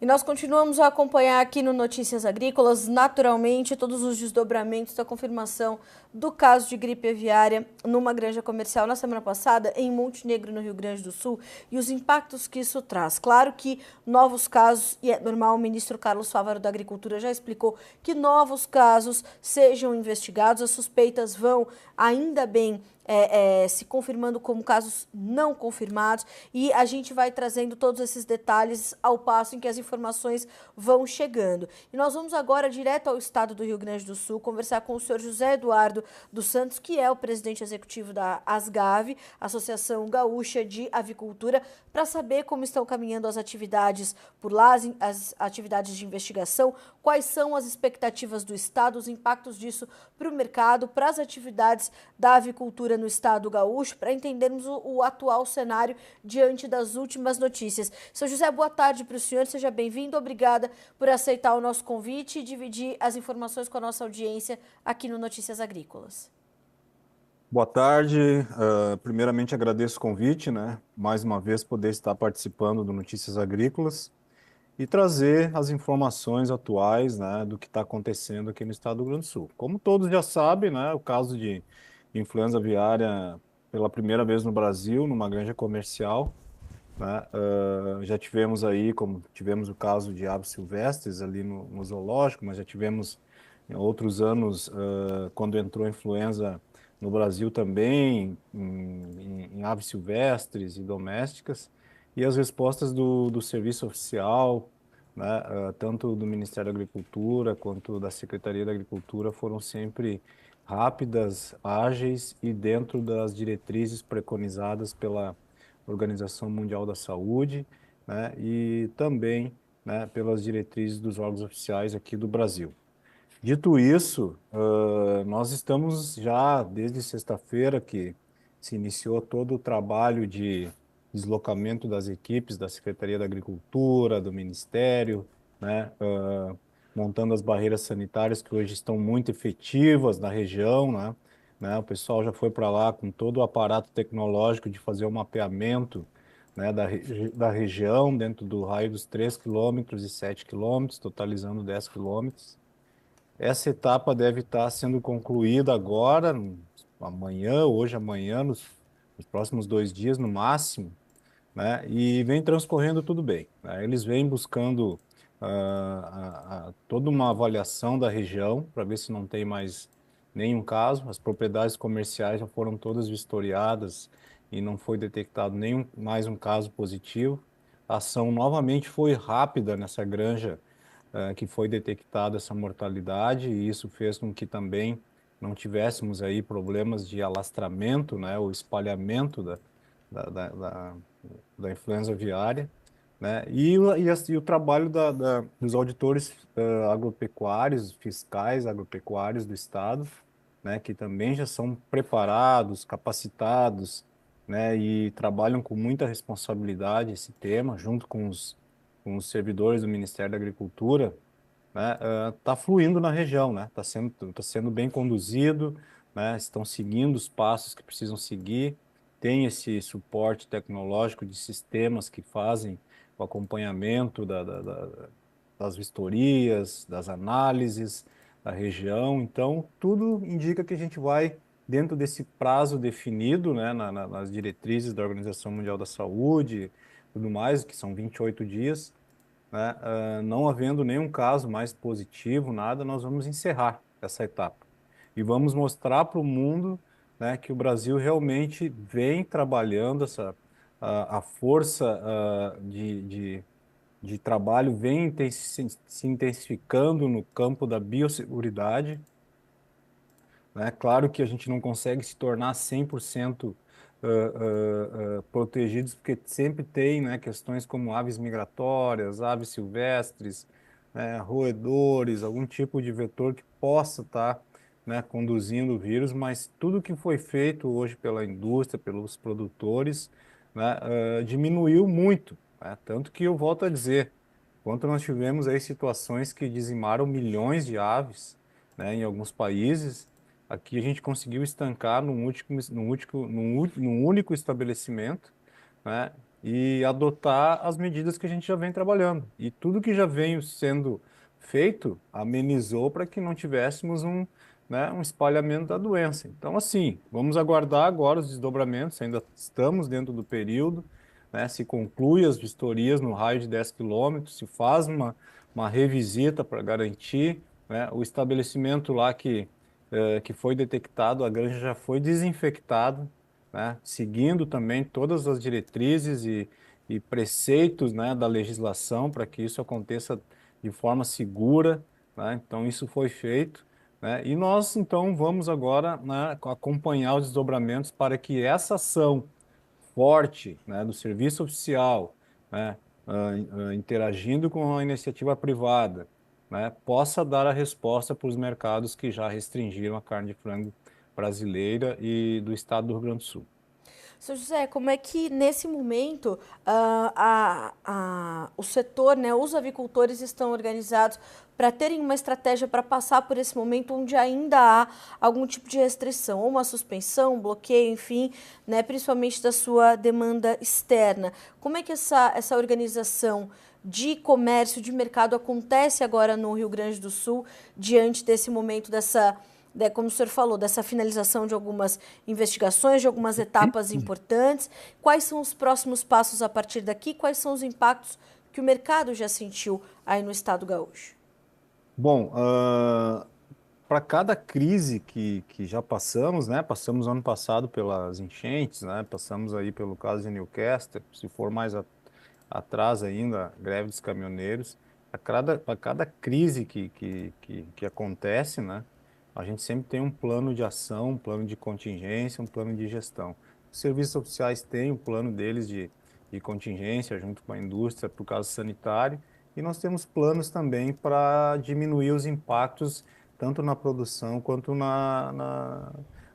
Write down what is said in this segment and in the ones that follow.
E nós continuamos a acompanhar aqui no Notícias Agrícolas, naturalmente, todos os desdobramentos da confirmação do caso de gripe aviária numa granja comercial na semana passada em Montenegro, no Rio Grande do Sul, e os impactos que isso traz. Claro que novos casos, e é normal, o ministro Carlos Fávaro da Agricultura já explicou que novos casos sejam investigados, as suspeitas vão, ainda bem, se confirmando como casos não confirmados, e a gente vai trazendo todos esses detalhes ao passo em que as informações vão chegando. E nós vamos agora direto ao estado do Rio Grande do Sul conversar com o senhor José Eduardo dos Santos, que é o presidente executivo da ASGAV, Associação Gaúcha de Avicultura, para saber como estão caminhando as atividades por lá, as atividades de investigação, quais são as expectativas do estado, os impactos disso para o mercado, para as atividades da avicultura no estado gaúcho, para entendermos o atual cenário diante das últimas notícias. Seu José, boa tarde para o senhor, seja bem-vindo, obrigada por aceitar o nosso convite e dividir as informações com a nossa audiência aqui no Notícias Agrícolas. Boa tarde. Primeiramente agradeço o convite, né? Mais uma vez poder estar participando do Notícias Agrícolas e trazer as informações atuais, né, do que está acontecendo aqui no estado do Rio Grande do Sul. Como todos já sabem, né, o caso de influenza aviária pela primeira vez no Brasil, numa granja comercial, né? Já tivemos aí, como tivemos o caso de aves silvestres ali no zoológico, mas já tivemos em outros anos, quando entrou a influenza no Brasil também, em aves silvestres e domésticas, e as respostas do Serviço Oficial, né, tanto do Ministério da Agricultura quanto da Secretaria da Agricultura, foram sempre rápidas, ágeis e dentro das diretrizes preconizadas pela Organização Mundial da Saúde, né, e também, né, pelas diretrizes dos órgãos oficiais aqui do Brasil. Dito isso, nós estamos já desde sexta-feira que se iniciou todo o trabalho de deslocamento das equipes da Secretaria da Agricultura, do Ministério, né, montando as barreiras sanitárias que hoje estão muito efetivas na região, né, o pessoal já foi para lá com todo o aparato tecnológico de fazer o mapeamento, né, da região dentro do raio dos 3 quilômetros e 7 quilômetros, totalizando 10 quilômetros. Essa etapa deve estar sendo concluída agora, amanhã, hoje, amanhã, nos próximos 2 dias no máximo, né? E vem transcorrendo tudo bem, né? Eles vêm buscando toda uma avaliação da região para ver se não tem mais nenhum caso. As propriedades comerciais já foram todas vistoriadas e não foi detectado nenhum mais um caso positivo. A ação novamente foi rápida nessa granja que foi detectada essa mortalidade e isso fez com que também não tivéssemos aí problemas de alastramento, né, ou espalhamento da, da, da, da influenza aviária, né, e o trabalho dos auditores agropecuários, fiscais agropecuários do estado, né, que também já são preparados, capacitados, né, e trabalham com muita responsabilidade esse tema, junto com os servidores do Ministério da Agricultura, né, tá fluindo na região, né, tá sendo bem conduzido, né, estão seguindo os passos que precisam seguir, tem esse suporte tecnológico de sistemas que fazem o acompanhamento das vistorias, das análises da região, então tudo indica que a gente vai dentro desse prazo definido, né, nas diretrizes da Organização Mundial da Saúde, tudo mais, que são 28 dias, né, não havendo nenhum caso mais positivo, nada, nós vamos encerrar essa etapa. E vamos mostrar para o mundo, né, que o Brasil realmente vem trabalhando a força de trabalho vem se intensificando no campo da biosseguridade, né? Claro que a gente não consegue se tornar 100% protegidos, porque sempre tem, né, questões como aves migratórias, aves silvestres, né, roedores, algum tipo de vetor que possa estar, né, conduzindo o vírus, mas tudo que foi feito hoje pela indústria, pelos produtores, né, diminuiu muito, né? Tanto que eu volto a dizer, quanto nós tivemos aí situações que dizimaram milhões de aves, né, em alguns países. Aqui a gente conseguiu estancar num único estabelecimento, né? e adotar as medidas que a gente já vem trabalhando. E tudo que já vem sendo feito amenizou para que não tivéssemos um espalhamento da doença. Então, assim, vamos aguardar agora os desdobramentos, ainda estamos dentro do período, né? Se conclui as vistorias no raio de 10 quilômetros, se faz uma revisita para garantir, né, o estabelecimento lá que foi detectado, a granja já foi desinfectada, né, seguindo também todas as diretrizes e preceitos, né, da legislação para que isso aconteça de forma segura, né? Então isso foi feito, né? E nós então vamos agora, né, acompanhar os desdobramentos para que essa ação forte, né, do serviço oficial, né, interagindo com a iniciativa privada, né, possa dar a resposta para os mercados que já restringiram a carne de frango brasileira e do estado do Rio Grande do Sul. Seu José, como é que nesse momento o setor, né, os avicultores estão organizados para terem uma estratégia para passar por esse momento onde ainda há algum tipo de restrição, ou uma suspensão, um bloqueio, enfim, né, principalmente da sua demanda externa? Como é que essa organização de comércio, de mercado acontece agora no Rio Grande do Sul, diante desse momento como o senhor falou, dessa finalização de algumas investigações, de algumas etapas importantes? Quais são os próximos passos a partir daqui? Quais são os impactos que o mercado já sentiu aí no estado gaúcho? Bom, para cada crise que já passamos, né? Passamos ano passado pelas enchentes, né? Passamos aí pelo caso de Newcastle, se for mais atrás ainda, greve dos caminhoneiros. Para cada crise que acontece, né? A gente sempre tem um plano de ação, um plano de contingência, um plano de gestão. Os serviços oficiais têm o plano deles de contingência junto com a indústria para o caso sanitário, e nós temos planos também para diminuir os impactos tanto na produção quanto na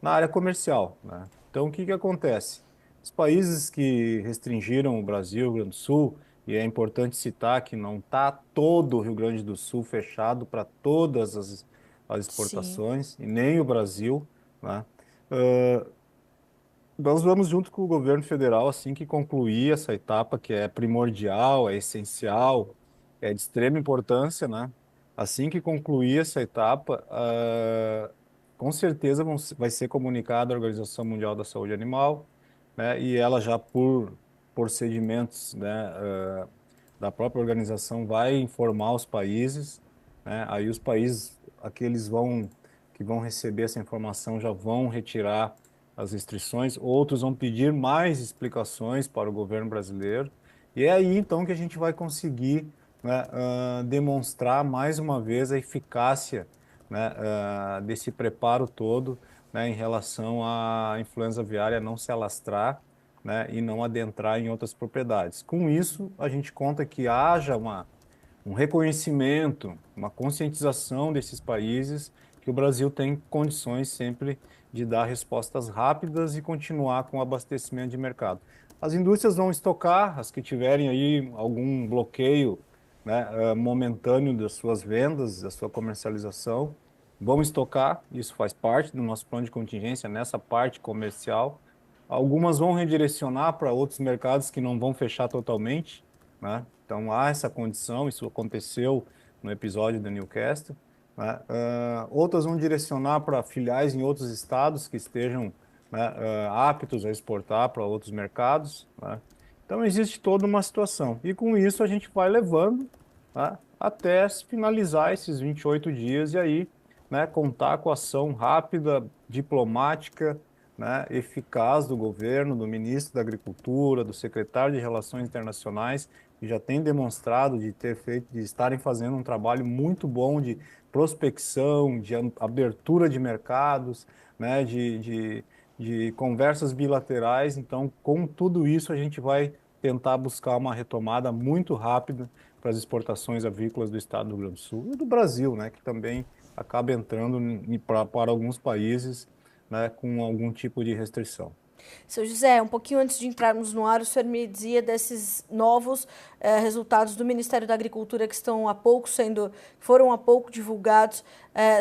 área comercial, né? Então, o que que acontece? Os países que restringiram o Brasil, o Rio Grande do Sul, e é importante citar que não está todo o Rio Grande do Sul fechado para todas as Sim. exportações, e nem o Brasil, né? Ah, nós vamos junto com o governo federal assim que concluir essa etapa que é primordial, é essencial, é de extrema importância, né? Assim que concluir essa etapa, com certeza vai ser comunicada à Organização Mundial da Saúde Animal, né? E ela já por procedimentos, né, da própria organização vai informar os países, né? Aí os países, aqueles que vão receber essa informação já vão retirar as restrições, outros vão pedir mais explicações para o governo brasileiro, e é aí então que a gente vai conseguir, né, demonstrar mais uma vez a eficácia, né, desse preparo todo, né, em relação à influenza aviária não se alastrar, né, e não adentrar em outras propriedades. Com isso, a gente conta que haja um reconhecimento, uma conscientização desses países que o Brasil tem condições sempre de dar respostas rápidas e continuar com o abastecimento de mercado. As indústrias vão estocar, as que tiverem aí algum bloqueio, né, momentâneo das suas vendas, da sua comercialização, vão estocar, isso faz parte do nosso plano de contingência nessa parte comercial. Algumas vão redirecionar para outros mercados que não vão fechar totalmente, né? Então há essa condição, isso aconteceu no episódio da Newcastle, né? Outras vão direcionar para filiais em outros estados que estejam, né, aptos a exportar para outros mercados, né? Então existe toda uma situação. E com isso a gente vai levando, né, até finalizar esses 28 dias e aí, né, contar com a ação rápida, diplomática, né, eficaz do governo, do ministro da Agricultura, do secretário de Relações Internacionais, que já tem demonstrado de ter feito, de estarem fazendo um trabalho muito bom de prospecção, de abertura de mercados, né, de conversas bilaterais. Então, com tudo isso, a gente vai tentar buscar uma retomada muito rápida para as exportações avícolas do estado do Rio Grande do Sul e do Brasil, né, que também acaba entrando para alguns países, né, com algum tipo de restrição. Seu José, um pouquinho antes de entrarmos no ar, o senhor me dizia desses novos resultados do Ministério da Agricultura que foram há pouco divulgados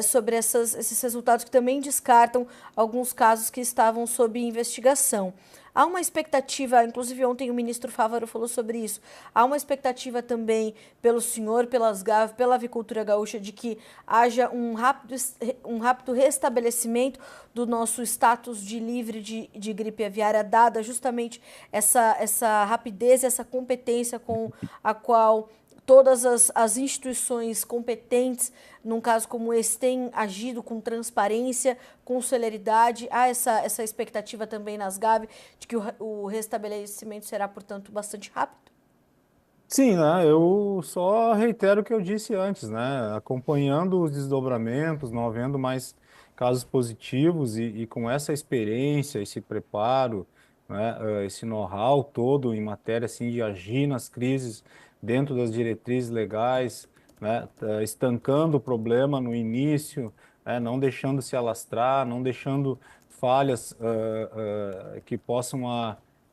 sobre esses resultados que também descartam alguns casos que estavam sob investigação. há uma expectativa, inclusive ontem o ministro Fávaro falou sobre isso, há uma expectativa também pelo senhor, pelas GAV, pela avicultura gaúcha, de que haja um rápido restabelecimento do nosso status de livre de gripe aviária, dada justamente essa rapidez, essa competência com a qual todas as instituições competentes, num caso como esse, têm agido com transparência, com celeridade. Há essa expectativa também nas GAV de que o restabelecimento será, portanto, bastante rápido? Sim, né? Eu só reitero o que eu disse antes, né? Acompanhando os desdobramentos, não havendo mais casos positivos e com essa experiência, esse preparo, né? Esse know-how todo em matéria assim de agir nas crises dentro das diretrizes legais, né? Estancando o problema no início, né? Não deixando se alastrar, não deixando falhas que possam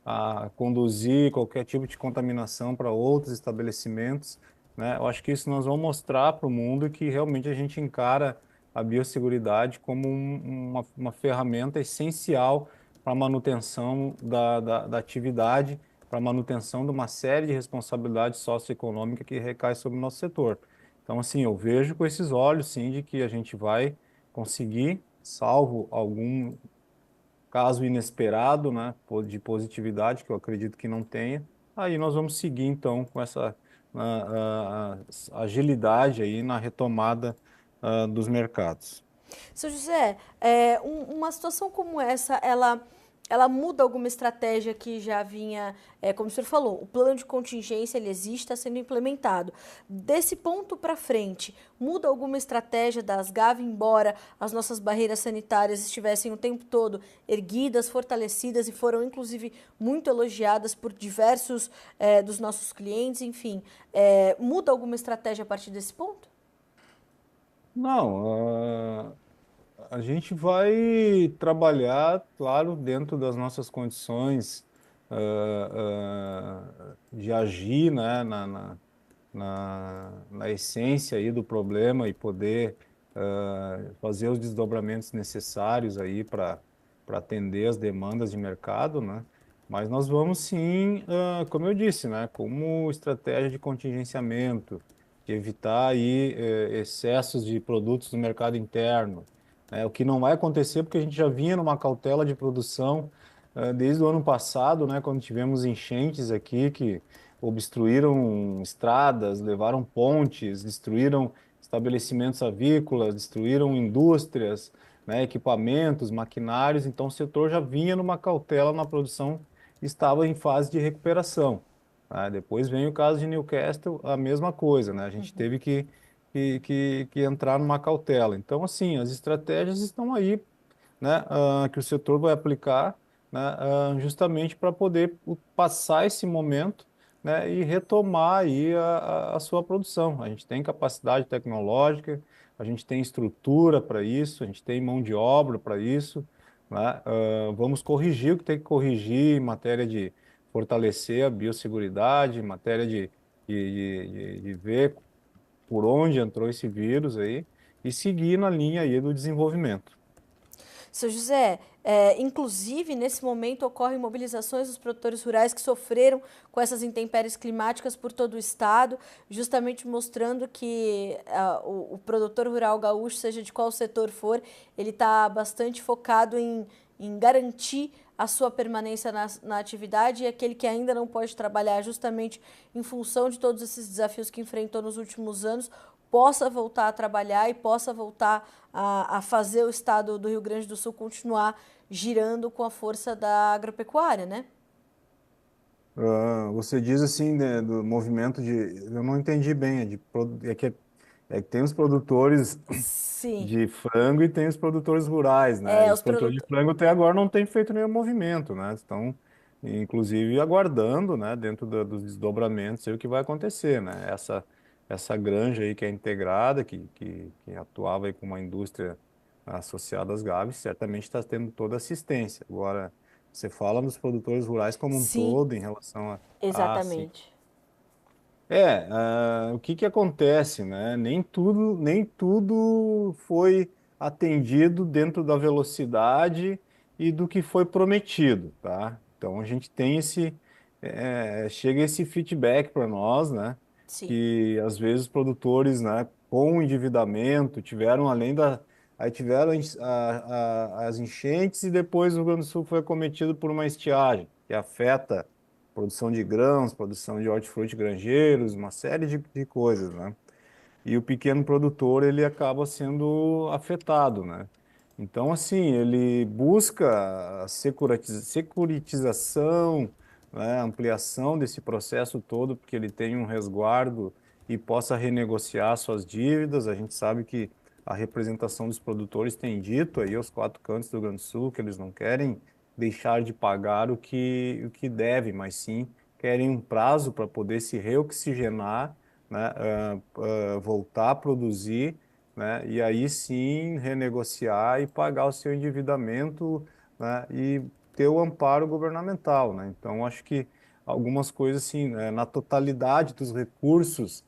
a conduzir qualquer tipo de contaminação para outros estabelecimentos, né? Eu acho que isso nós vamos mostrar para o mundo que realmente a gente encara a biosseguridade como uma ferramenta essencial para a manutenção da atividade, para a manutenção de uma série de responsabilidades socioeconômicas que recai sobre o nosso setor. Então, assim, eu vejo com esses olhos, sim, de que a gente vai conseguir, salvo algum caso inesperado, né, de positividade, que eu acredito que não tenha, aí nós vamos seguir então com essa agilidade aí na retomada dos mercados. Seu José, uma situação como essa, ela muda alguma estratégia que já vinha, como o senhor falou, o plano de contingência ele existe, está sendo implementado. Desse ponto para frente, muda alguma estratégia das GAV, embora as nossas barreiras sanitárias estivessem o tempo todo erguidas, fortalecidas e foram inclusive muito elogiadas por diversos dos nossos clientes, enfim. Muda alguma estratégia a partir desse ponto? Não, a gente vai trabalhar, claro, dentro das nossas condições de agir, né, na essência aí do problema e poder fazer os desdobramentos necessários aí para atender as demandas de mercado, né? Mas nós vamos sim, como eu disse, né, como estratégia de contingenciamento, de evitar aí excessos de produtos no mercado interno, né? O que não vai acontecer porque a gente já vinha numa cautela de produção desde o ano passado, né, quando tivemos enchentes aqui que obstruíram estradas, levaram pontes, destruíram estabelecimentos avícolas, destruíram indústrias, né, equipamentos, maquinários. Então, o setor já vinha numa cautela na produção, estava em fase de recuperação. Né? Depois vem o caso de Newcastle, a mesma coisa, né? A gente teve que entrar numa cautela. Então, assim, as estratégias estão aí, né, que o setor vai aplicar, né, justamente para poder passar esse momento, né, e retomar aí a sua produção. A gente tem capacidade tecnológica, a gente tem estrutura para isso, a gente tem mão de obra para isso, né, vamos corrigir o que tem que corrigir em matéria de fortalecer a biosseguridade, em matéria de ver por onde entrou esse vírus aí e seguir na linha aí do desenvolvimento. Seu José, inclusive nesse momento ocorrem mobilizações dos produtores rurais que sofreram com essas intempéries climáticas por todo o estado, justamente mostrando que o produtor rural gaúcho, seja de qual setor for, ele está bastante focado em garantir a sua permanência na atividade e aquele que ainda não pode trabalhar justamente em função de todos esses desafios que enfrentou nos últimos anos, possa voltar a trabalhar e possa voltar a fazer o estado do Rio Grande do Sul continuar girando com a força da agropecuária, né? Você diz assim, né, do movimento de. Eu não entendi bem, é que tem os produtores Sim, de frango e tem os produtores rurais, né? E os os produtores de produtores. frango até agora não têm feito nenhum movimento, né? Estão, inclusive, aguardando, né, dentro dos desdobramentos, aí, o que vai acontecer, né? Essa granja aí que é integrada, que atuava aí com uma indústria associada às Gaves, certamente está tendo toda assistência. Agora, você fala dos produtores rurais como um Sim, todo em relação a. Ah, sim. exatamente. O que que acontece, né? Nem tudo foi atendido dentro da velocidade e do que foi prometido, tá? Então a gente tem chega esse feedback para nós, né? Sim. Que às vezes os produtores, né, com o endividamento, tiveram aí tiveram as enchentes e depois o Rio Grande do Sul foi acometido por uma estiagem que afeta a produção de grãos, produção de hortifruti grangeiros, uma série de coisas, né? E o pequeno produtor ele acaba sendo afetado, né? Então, assim, ele busca a securitização, né, ampliação desse processo todo, porque ele tem um resguardo e possa renegociar suas dívidas. A gente sabe que a representação dos produtores tem dito aí aos quatro cantos do Rio Grande do Sul que eles não querem deixar de pagar o que deve, mas sim querem um prazo para poder se reoxigenar, né, voltar a produzir, né, e aí sim renegociar e pagar o seu endividamento, né, e ter o amparo governamental, né? Então, acho que algumas coisas assim, na totalidade dos recursos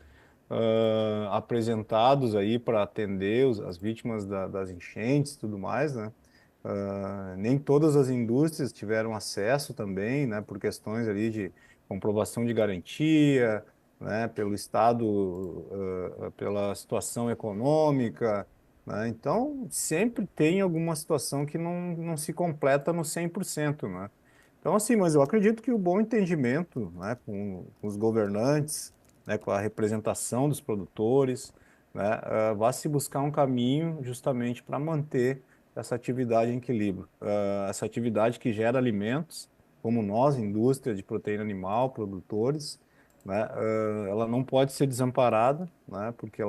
apresentados aí para atender as vítimas das enchentes e tudo mais, né? Nem todas as indústrias tiveram acesso também, né, por questões ali de comprovação de garantia, né, pelo Estado, pela situação econômica, né? Então, sempre tem alguma situação que não se completa no 100%, né? Então, assim, mas eu acredito que o bom entendimento, né, com os governantes, né, com a representação dos produtores, né, vai se buscar um caminho justamente para manter essa atividade em equilíbrio. Essa atividade que gera alimentos, como nós, indústria de proteína animal, produtores, né, ela não pode ser desamparada, né, porque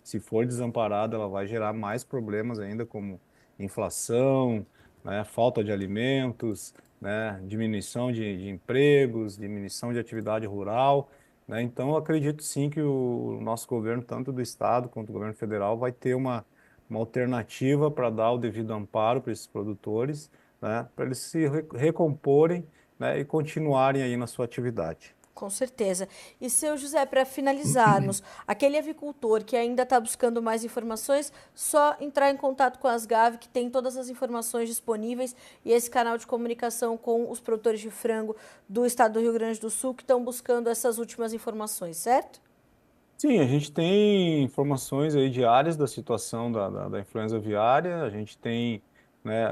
se for desamparada, ela vai gerar mais problemas ainda, como inflação, né, falta de alimentos, né, diminuição de empregos, diminuição de atividade rural, né? Então, eu acredito sim que o nosso governo, tanto do estado quanto do governo federal, vai ter uma alternativa para dar o devido amparo para esses produtores, né, para eles se recomporem, né, e continuarem aí na sua atividade. Com certeza. E, seu José, para finalizarmos, aquele avicultor que ainda está buscando mais informações, só entrar em contato com as Gavi, que tem todas as informações disponíveis, e esse canal de comunicação com os produtores de frango do estado do Rio Grande do Sul, que estão buscando essas últimas informações, certo? Sim, a gente tem informações aí diárias da situação da influenza aviária. A gente tem, né,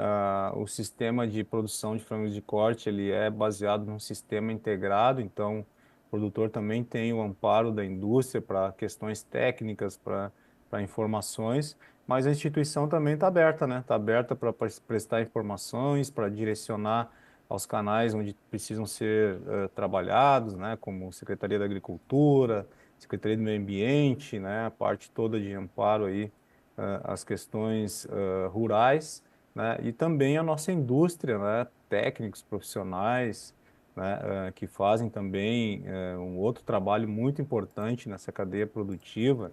o sistema de produção de frangos de corte, ele é baseado num sistema integrado, então o produtor também tem o amparo da indústria para questões técnicas, para informações, mas a instituição também está aberta, né? Está aberta para prestar informações, para direcionar aos canais onde precisam ser trabalhados, né, como Secretaria da Agricultura, Secretaria do Meio Ambiente, né, a parte toda de amparo aí às questões rurais, né, e também a nossa indústria, né, técnicos profissionais, né, que fazem também um outro trabalho muito importante nessa cadeia produtiva,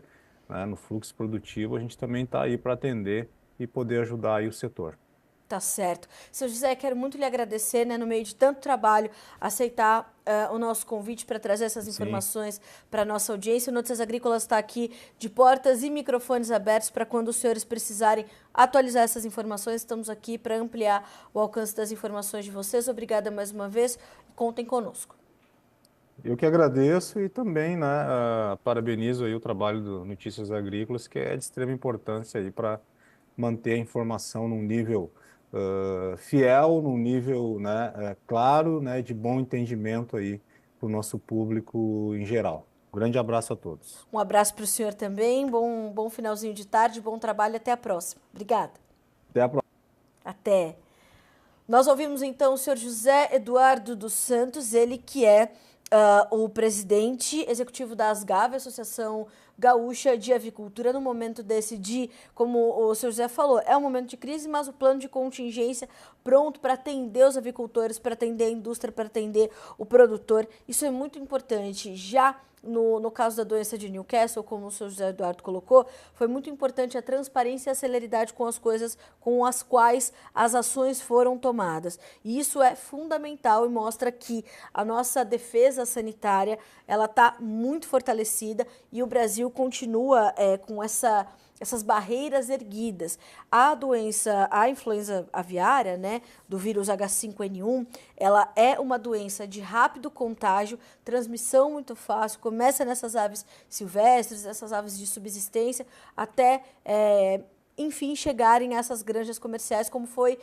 né, no fluxo produtivo, a gente também está aí para atender e poder ajudar aí o setor. Tá certo. Seu José, quero muito lhe agradecer, né, no meio de tanto trabalho, aceitar o nosso convite para trazer essas Sim. informações para a nossa audiência. O Notícias Agrícolas está aqui de portas e microfones abertos para quando os senhores precisarem atualizar essas informações. Estamos aqui para ampliar o alcance das informações de vocês. Obrigada mais uma vez. Contem conosco. Eu que agradeço e também, né, parabenizo aí o trabalho do Notícias Agrícolas, que é de extrema importância aí para manter a informação num nível fiel, num nível, né, claro, né, de bom entendimento aí para o nosso público em geral. Um grande abraço a todos. Um abraço para o senhor também. Bom finalzinho de tarde, bom trabalho. Até a próxima. Obrigada. Até a próxima. Até. Nós ouvimos então o senhor José Eduardo dos Santos, ele que é o presidente executivo da Asgave, Associação Gaúcha de Avicultura, no momento desse como o senhor José falou, é um momento de crise, mas o plano de contingência pronto para atender os avicultores, para atender a indústria, para atender o produtor. Isso é muito importante. Já no caso da doença de Newcastle, como o senhor José Eduardo colocou, foi muito importante a transparência e a celeridade com as coisas com as quais as ações foram tomadas. E isso é fundamental e mostra que a nossa defesa sanitária ela está muito fortalecida e o Brasil continua com essas barreiras erguidas. A influenza aviária, né, do vírus H5N1, ela é uma doença de rápido contágio, transmissão muito fácil, começa nessas aves silvestres, essas aves de subsistência, até enfim, chegarem a essas granjas comerciais, como foi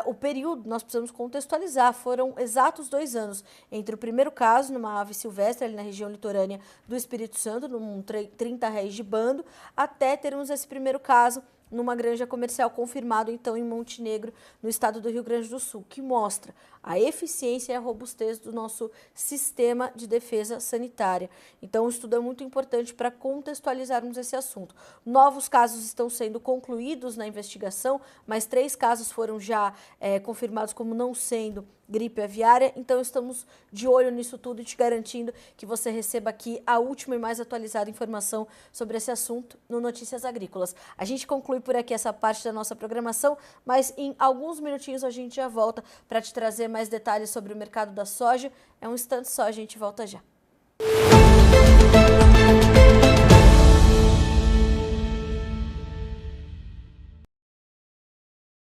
o período, nós precisamos contextualizar, foram exatos 2 anos entre o primeiro caso, numa ave silvestre, ali na região litorânea do Espírito Santo, num 30 réis de bando, até termos esse primeiro caso numa granja comercial confirmado, então, em Montenegro, no estado do Rio Grande do Sul, que mostra a eficiência e a robustez do nosso sistema de defesa sanitária. Então, o estudo é muito importante para contextualizarmos esse assunto. Novos casos estão sendo concluídos na investigação, mas 3 casos foram já confirmados como não sendo gripe aviária, então estamos de olho nisso tudo e te garantindo que você receba aqui a última e mais atualizada informação sobre esse assunto no Notícias Agrícolas. A gente conclui por aqui essa parte da nossa programação, mas em alguns minutinhos a gente já volta para te trazer mais detalhes sobre o mercado da soja. É um instante só, a gente volta já.